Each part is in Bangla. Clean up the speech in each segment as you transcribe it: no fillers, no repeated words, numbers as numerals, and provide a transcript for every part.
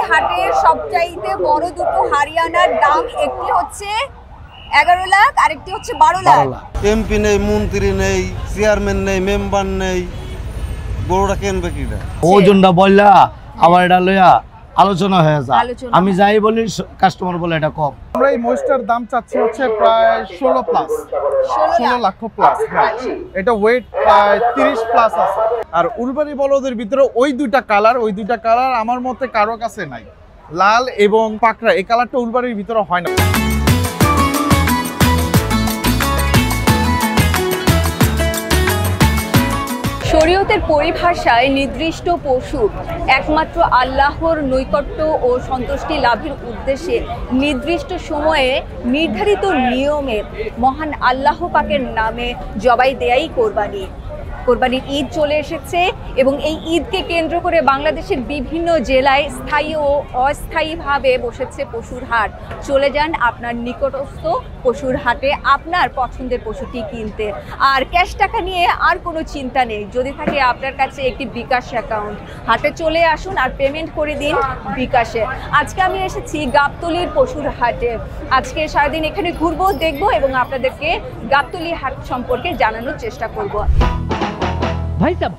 হাটের সবচাইতে বড় দুটো হরিয়ানার দাম, একটি হচ্ছে 11 লাখ, আরেকটি হচ্ছে 12 লাখ। এমপি নেই, মন্ত্রী নেই, চেয়ারম্যান নেই, মেম্বার নেই, গরুটা কিনবে কিনা? ওজনটা বললা আবার এটা লইয়া আলোচনা হয়ে যায়। আমি যাই বলি কাস্টমার বলে এটা কম। আমরা এই মহিষটার দাম চাচ্ছি হচ্ছে প্রায় 16 প্লাস, 16 লক্ষ প্লাস। হ্যাঁ, এটা ওয়েট প্রায় 30 প্লাস আছে। আর উলবাড়ি বলদের ভিতরে ওই দুইটা কালার আমার মতে কারো কাছে নাই, লাল এবং পাকড়া। এই কালারটা উলবাড়ির ভিতরে হয় না। শরীয়তের পরিভাষায় নির্দিষ্ট পশু একমাত্র আল্লাহর নৈকট্য ও সন্তুষ্টি লাভের উদ্দেশ্যে নির্দিষ্ট সময়ে নির্ধারিত নিয়মে মহান আল্লাহ পাকের নামে জবাই দেয়াই কোরবানি। কোরবানির ঈদ চলে এসেছে এবং এই ঈদকে কেন্দ্র করে বাংলাদেশের বিভিন্ন জেলায় স্থায়ী ও অস্থায়ীভাবে বসেছে পশুর হাট। চলে যান আপনার নিকটস্থ পশুর হাটে আপনার পছন্দের পশুটি কিনতে। আর ক্যাশ টাকা নিয়ে আর কোনো চিন্তা নেই, যদি থাকে আপনার কাছে একটি বিকাশ অ্যাকাউন্ট। হাটে চলে আসুন আর পেমেন্ট করে দিন বিকাশে। আজকে আমি এসেছি গাবতলীর পশুর হাটে। আজকে সারাদিন এখানে ঘুরবো, দেখবো এবং আপনাদেরকে গাবতলী হাট সম্পর্কে জানানোর চেষ্টা করব। ভাই সাহেব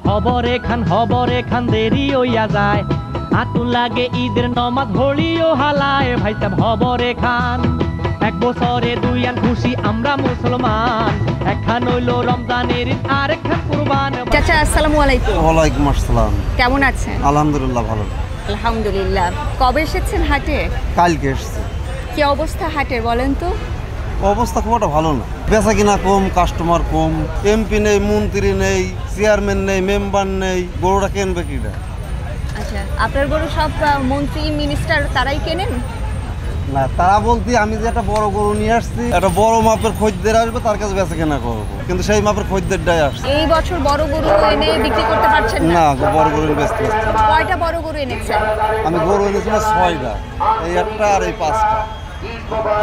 হবর এখান দেরি হইয়া যায়, আতুন লাগে ঈদের নমাজ হলিও হালায়। ভাই সাহেব হবর এখান এক বছরে দুই আন খুশি আমরা মুসলমান, একখান হইল রমজানের ঈদ আর একখান কুরবান। চাচা আসসালামু আলাইকুম। ওয়ালাইকুম আসসালাম। কেমন আছেন? আলহামদুলিল্লাহ ভালো। আলহামদুলিল্লাহ। কবে এসেছেন হাটে? কালকে এসেছে। কি অবস্থা হাটের বলেন তো? অবস্থা খুব একটা ভালো না, বেচা কিনা কম, কাস্টমার কম, এমপি নেই, মন্ত্রী নেই, চেয়ারম্যান নেই, মেম্বার নেই, গরুটা কিনবে কিনা? আচ্ছা, আপনার গরু সব মন্ত্রী মিনিস্টার তারাই কেনেন? না, তারা বলতে আমি যে একটা বড় গরু নিয়ে আসছি, একটা বড় মাপের খদ্দের আসবে, তার কাছে বেচা কেনা করবো, কিন্তু সেই মাপের খদ্দেরটাই আসছে। এই বছর বড় গরু এনে বিক্রি করতে পারছেন না? না, বড় গরু বেচতে পারছি না। কয়টা বড় গরু এনেছেন? আমি গরু এনেছিলাম 6টা, এই একটা আর এই 5টা।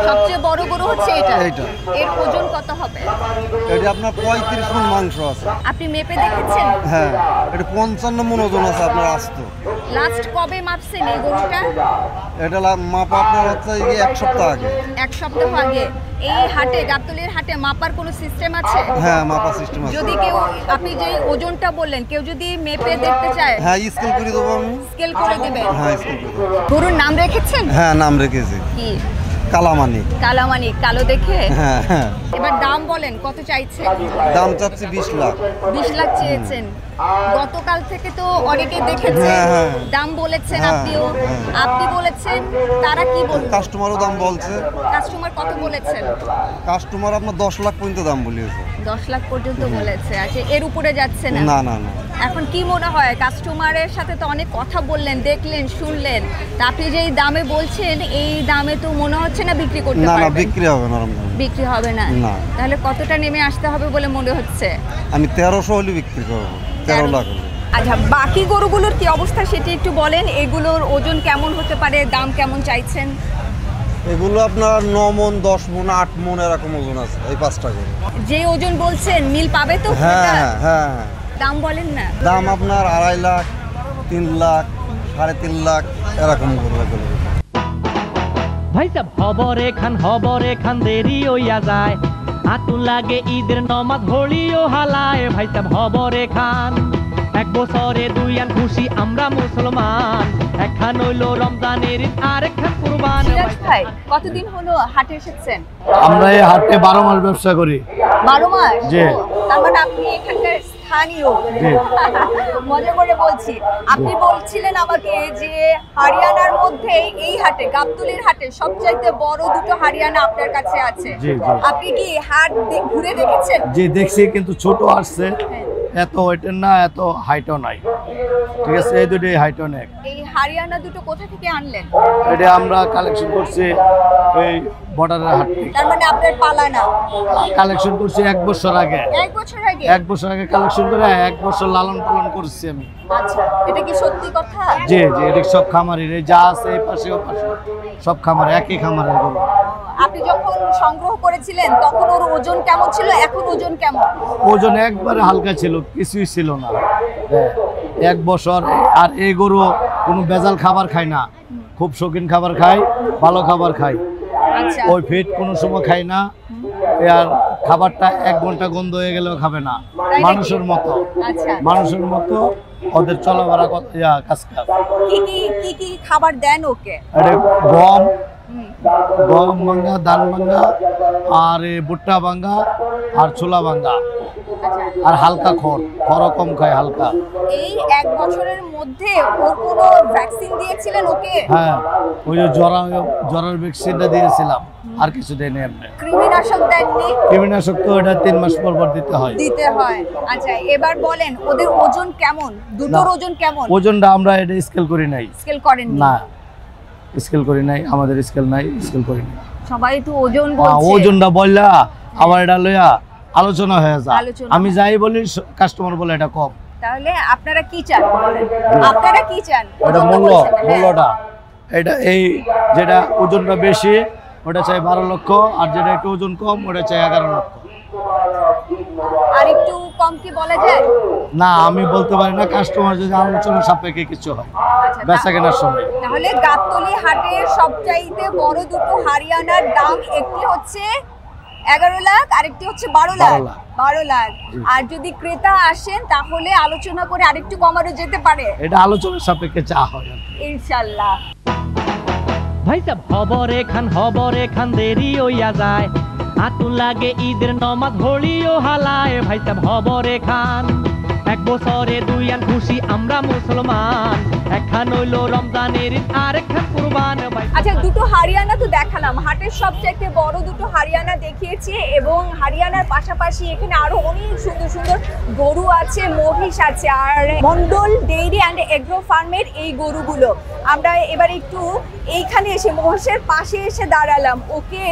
সবচেয়ে বড় গরু হচ্ছে এটা। এইটা। এর ওজন কত হবে? এটা আপনার 35 মণ মাংস আছে। আপনি মেপে দেখেছেন? হ্যাঁ, এটা 55 মণ ওজন আছে আপনার আস্ত। লাস্ট কবে মাপছেন এই গরুটা? এটা মাপ আপনার হচ্ছে এক সপ্তাহ আগে। এক সপ্তাহ আগে। এই হাটে, গাবতলীর হাটে মাপার কোনো সিস্টেম আছে? হ্যাঁ, মাপার সিস্টেম আছে। যদি কেউ, আপনি যে ওজনটা বললেন, কেউ যদি মেপে দেখতে চায়? হ্যাঁ, স্কেল করে দেবো আমি। স্কেল করে দিবেন? হ্যাঁ, স্কেল করে দেবো। গরুর নাম রেখেছেন? হ্যাঁ, নাম রেখেছি। কি? কালামানিক। কালামানিক, কালো দেখে? হ্যাঁ হ্যাঁ। এবার দাম বলেন, কত চাইছেন? দাম চাচ্ছি 20 লাখ। 20 লাখ চেয়েছেন। গতকাল থেকে তো অনেকে দেখেছে, দাম বলেছেন, আপনিও আপনি বলেছেন, তারা কি বলছে? কাস্টমারও দাম বলছে। কাস্টমার কত বলেছেন? কাস্টমার আপনার 10 লাখ পর্যন্ত দাম বলেছে। 10 লাখ পর্যন্ত বলেছে। আচ্ছা, এর উপরে যাচ্ছে না? না না না। এখন কি মনে হয়, কাস্টমারের সাথে তো অনেক কথা বললেন, দেখলেন, শুনলেন, তা আপনি যেই দামে বলছেন এই দামে তো মনে হচ্ছে না বিক্রি করতে পারবেন? না না, বিক্রি হবে না। বিক্রি হবে না? না। তাহলে কতটা নেমে আসতে হবে বলে মনে হচ্ছে? আমি 1300 হলে বিক্রি করব। 13 লাখ। আচ্ছা, বাকি গরুগুলোর কি অবস্থা সেটি একটু বলেন। এগুলোর ওজন কেমন হতে পারে, দাম কেমন চাইছেন? এগুলো আপনার 9 মণ, 10 মণ, 8 মণ এরকম ওজন আছে এই 5টা গরু। যে ওজন বলছেন মিল পাবে তো? হ্যাঁ হ্যাঁ। দাম বলেন না। দাম আপনার 2.5 লাখ, 3 লাখ, 3.5 লাখ এরকম গরু এগুলো। ভাই সাহেব হবর এখান দেরি হইয়া যায়, আতুন লাগে ঈদের নমাজ হলিও হালায়। ভাই সাহেব হবর এখান এক বছরে দুই আন খুশি আমরা মুসলমান, একখান হইল রমজানের ঈদ আর একখান কুরবান। ভাই, কতদিন হলো হাটে এসেছেন? আমরা এই হাটে 12 মাস ব্যবসা করি। 12 মাস? জি। তার মানে আপনি এখানকার স্থানীয়? মজা করে বলছি। আপনি বলছিলেন আমাকে যে হরিয়ানার মধ্যে এই হাটে, গাবতলীর হাটে সবচাইতে বড় দুটো হরিয়ানা আপনার কাছে আছে। আপনি কি হাট ঘুরে দেখেছেন? জি, দেখছি, কিন্তু ছোট আসছে, এত ওয়েটের না, এত হাইটও নাই। ঠিক আছে, এই দুটো হাইটও নেই। এই হরিয়ানা দুটো কোথা থেকে আনলেন? এটা আমরা কালেকশন করছি এই বর্ডারের হাট থেকে। তার মানে আপনার পালা না? কালেকশন করছি 1 বছর আগে। 1 বছর আগে? 1 বছর আগে কালেকশন করে 1 বছর লালন পালন করছি আমি। আচ্ছা, এটা কি সত্যি কথা? জি জি, এটা সব খামারের, যা আছে এই পাশে ও পাশে সব খামার, একই খামারের গরু। আপনি যখন সংগ্রহ করেছিলেন তখন ওর ওজন কেমন ছিল, এখন ওজন কেমন? ওজন একবারে হালকা ছিল, কিছুই ছিল না। 1 বছর। আর এই গরু কোনো ভেজাল খাবার খায় না, খুব শৌখিন খাবার খাই, ভালো খাবার খাই। আচ্ছা ওই ফিট কোনো সময় খাই না। আর খাবারটা 1 ঘন্টা গন্ধ হয়ে গেলেও খাবে না, নাকি? মানুষের মতো। আচ্ছা মানুষের মতো ওদের চলাফেরা কাজ কাজ। কি খাবার দেন ওকে? এটা গম, হুম, গম ভাঙ্গা, ধান ভাঙ্গা, আর ভুট্টা ভাঙ্গা, আর ছোলা ভাঙ্গা, আচ্ছা আর হালকা খড় কম খায়, হালকা। এই 1 বছরের মধ্যে ওর কোনো ভ্যাকসিন দিয়েছিলেন ওকে? হ্যাঁ, ওই যে জ্বরের ভ্যাকসিনটা দিয়েছিলাম, আর কিছু দেয়নি এমনি। কৃমিনাশক দেননি? কৃমিনাশক তো এটা 3 মাস পর পর দিতে হয়। আচ্ছা এবার বলেন ওদের ওজন কেমন? দুটোর না। ওজন কেমন? ওজনটা আমরা এটা স্কেল করি নাই। স্কেল করেন না, স্কেল করি নাই, আমাদের স্কেল নাই, স্কেল করি নাই। সবাই তো ওজন বলছে। ওজনটা বললা আবার এটা লইয়া আলোচনা হয়ে যায়। আলোচনা আমি যাই বলি কাস্টমার বলে এটা কম। তাহলে আপনারা কি চান বলেন? আপনারা কি চান? এটা ওজন তো বলছেন, হ্যাঁ। মূল্যটা এটা এই যেটা ওজনটা বেশি ওটা চাই 12 লক্ষ, আর যেটা একটু ওজন কম ওটা চাই 11 লক্ষ। আর একটু কম কি বলা যায়? না, আমি বলতে পারি না, কাস্টমার যদি আলোচনা সাপেক্ষে কিছু হয় আচ্ছা, বেচা কেনার সময়। তাহলে গাবতলী হাটের সবচাইতে বড় দুটো হরিয়ানার দাম, একটি হচ্ছে 11 লাখ আর একটি হচ্ছে 12 লাখ। 12 লাখ। আর যদি ক্রেতা আসেন তাহলে আলোচনা করে আরেকটু কমানো যেতে পারে। এটা আলোচনার সাপেক্ষে চা হয় আর কি। ইনশাআল্লাহ। ভাই সাহেব হবরে খান দেরি হইয়া যায়, আতুন লাগে ঈদের নমাজ হলিও হালায়। ভাই সাহেব হবরে খান, 1 বছরে 2 আন খুশি আমরা মুসলমান, একখান হইল রমজানের ঈদ আর একখান কুরবান। আচ্ছা দুটো হরিয়ানা তো দেখালাম, হাটের সবচাইতে বড় দুটো হরিয়ানা দেখিয়েছি, এবং হরিয়ানার পাশাপাশি এখানে আরো অনেক সুন্দর সুন্দর গরু আছে, মহিষ আছে, আর মন্ডল ডেইরি অ্যান্ড এগ্রো ফার্মের এই গরুগুলো। আমরা এবার একটু এইখানে এসে মহিষের পাশে এসে দাঁড়ালাম, ওকে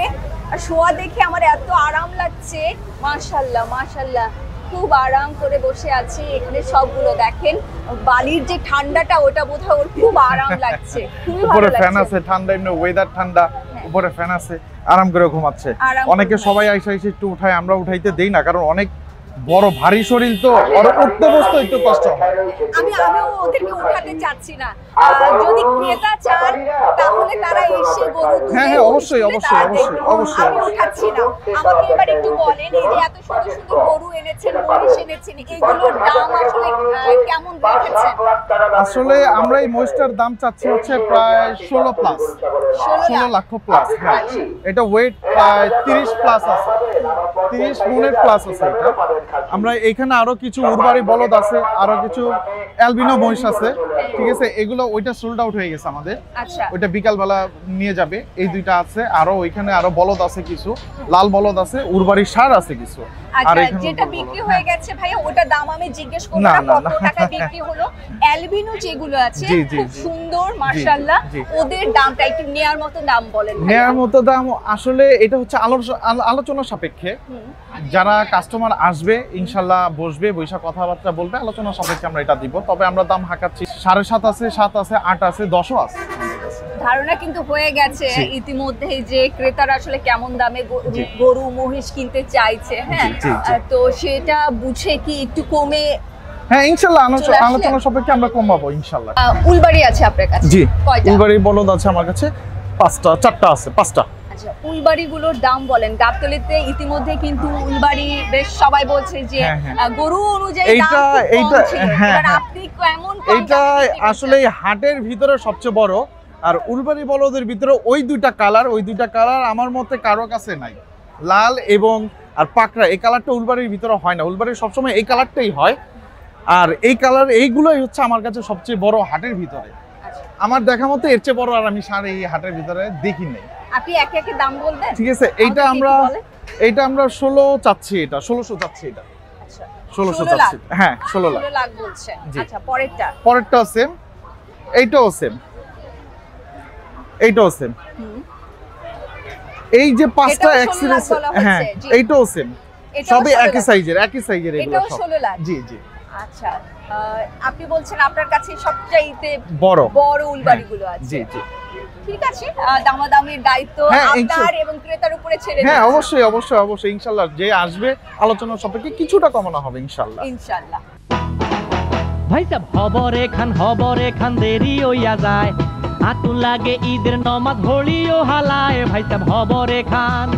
শোয়া দেখে আমার এত আরাম লাগছে। মাশাআল্লাহ মাশাআল্লাহ, খুব আরাম করে বসে আছে এখানে। সবগুলো দেখেন, বালির যে ঠান্ডাটা ওটা বোধহয় ওর খুব আরাম লাগছে, খুবই ভালো উপরে ফ্যান লাগছে। আছে, ঠান্ডা এমনি ওয়েদার ঠান্ডা, উপরে ফ্যান আছে, আরাম করে ঘুমাচ্ছে। আরাম অনেকে করে সবাই আইসা একটু উঠায়, আমরা উঠাইতে দেই না, কারণ অনেক বড় ভারী শরীর তো, আর উঠতে বসতে একটু কষ্ট হয়। আমিও ওদেরকে উঠাতে চাচ্ছি না। যদি ক্রেতা চান তাহলে তারা এসে গরু তুলে হ্যাঁ, অবশ্যই, তুলে অবশ্যই, তারা অবশ্যই, দেখবে। অবশ্যই, আমি উঠাচ্ছি না। আমাকে এবার একটু বলেন, এই যে এত সুন্দর সুন্দর গরু এনেছেন, মহিষ এনেছেন, এগুলোর দাম আসলে কেমন রেখেছেন? আসলে আমরা এই মহিষটার দাম চাচ্ছি হচ্ছে প্রায় 16 প্লাস, 16 লাখ প্লাস। হ্যাঁ, এটা ওয়েট প্রায় 30 প্লাস আছে, 30 মনের প্লাস আছে এটা। আমরা এখানে আরো কিছু উরবারি বলদ আছে, আরো কিছু অ্যালবিনো মহিষ আছে, ঠিক আছে। এগুলো ওইটা সোল্ড আউট হয়ে গেছে আমাদের, আচ্ছা ওইটা বিকালবেলা নিয়ে যাবে। এই দুইটা আছে, আরো ওইখানে আরো বলদ আছে, কিছু লাল বলদ আছে, উরবারি ষাঁড় আছে কিছু। আর আচ্ছা, এখানে যেটা বিক্রি হয়ে গেছে ভাইয়া ওটা দাম আমি জিজ্ঞেস করব না, না, না, কত না। টাকা বিক্রি হলো। অ্যালবিনো যেগুলো আছে জি, জি, খুব জি। সুন্দর মাশাআল্লাহ, জি। ওদের দামটা একটু নেয়ার মতো দাম বলেন ভাইয়া। নেয়ার মতো দাম আসলে এটা হচ্ছে আলোচনা সাপেক্ষে। হুম। যারা কাস্টমার আসবে ইনশাল্লাহ বসবে, বৈশা কথাবার্তা বলবে, আলোচনা সাপেক্ষে আমরা এটা দিব। তবে আমরা দাম হাঁকাচ্ছি 7.5 আছে, 7 আছে, 8 আছে, 10ও আছে। ধারণা কিন্তু হয়ে গেছে জি। ইতিমধ্যে যে ক্রেতারা আসলে কেমন দামে জি। গরু মহিষ কিনতে চাইছে। হ্যাঁ, জি, জি। তো সেটা বুঝে কি একটু কমে? হ্যাঁ, ইনশাল্লাহ চলে আসলে? আলোচনা সাপেক্ষে আমরা কমাবো ইনশাল্লাহ। উলবাড়ি আছে আপনার কাছে? জি, কয়টা? উলবাড়ি বলদ আছে আমার কাছে 4টা আছে। আচ্ছা, উলবাড়িগুলোর দাম বলেন। গাবতলীতে ইতিমধ্যে কিন্তু উলবাড়ি বেশ সবাই বলছে যে হ্যাঁ, হ্যাঁ। গরু অনুযায়ী দাম খুব কম এইটা ছিল। হ্যাঁ, এবার হ্যাঁ। আপনি কেমন কম এইটা দামে বিক্রি করছেন? আসলে এই হাটের ভিতরে সবচেয়ে বড়। আর উলবাড়ি বলদের ভিতরে ওই দুইটা কালার আমার মতে কারো কাছে নাই, লাল এবং আর পাকড়া। এই কালারটা উলবাড়ির ভিতরে হয় না, উলবাড়ির সবসময় এই কালারটাই হয়। আর এইগুলোই হচ্ছে আমার কাছে সবচেয়ে বড় হাটের ভিতরে। আচ্ছা, আমার দেখা মতো এর চেয়ে বড় আর আমি ষাঁড় এই হাটের ভিতরে দেখি নাই। আপনি একে একে দাম বলবেন? ঠিক আছে, এইটা আমরা 16 চাচ্ছি, এটা 1600 চাচ্ছি, এটা আচ্ছা, 1600 16 লাখ। চাচ্ছি। হ্যাঁ, 16 লাখ। 16 লাখ বলছেন। জি। আচ্ছা, পরেরটা? পরেরটাও সেম, এইটাও সেম, এইটাও সেম। হুম। এই যে 5টা এটাও 16 এক্সিরিজ, লাখ বলা হচ্ছে, হ্যাঁ জি। এইটাও সেম, এটাও সবই 16 একই লাখ। সাইজের এগুলো এটাও সব। 16 লাখ। জি, জি। আচ্ছা, আপনি বলছেন আপনার কাছে সবচাইতে বড় উলবাড়িগুলো আছে। জি, জি। ঠিক আছে, দামাদামির দায়িত্ব হ্যাঁ, আপনার এবং ক্রেতার উপরে ছেড়ে হ্যাঁ, দিচ্ছি। অবশ্যই ইনশাআল্লাহ যে আসবে আলোচনা সাপেক্ষে কিছুটা কমানো হবে ইনশাআল্লাহ। ইনশাআল্লাহ। ভাই সাহেব হবরে খান দেরি হইয়া যায়, আতুন লাগে ঈদের নমাজ হোলিও হালায় ভাই সাহেব হবরে খান